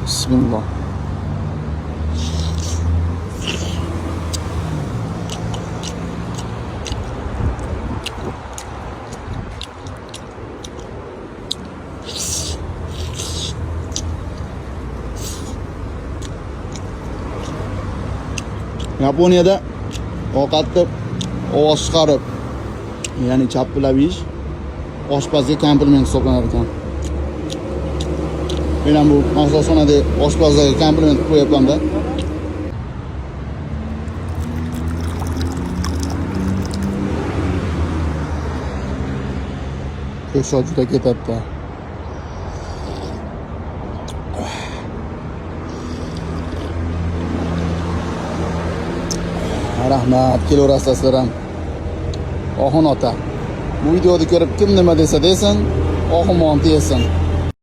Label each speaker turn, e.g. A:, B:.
A: Bismillah. Yaponiyada ovqatni ovoz chiqarib, ya'ni chapilab yeyish oshpazga kompliment hisoblanar ekan. Men ham bu mashg'ulotxonada oshpazlarga kompliment qo'yapman-da. Ko'shot juda ketadi-da. Rahmat, kelaverasizlar sizlar ham. Oxun ota. Bu videoni ko'rib kim nima desa desin, Oxunmonti yesin.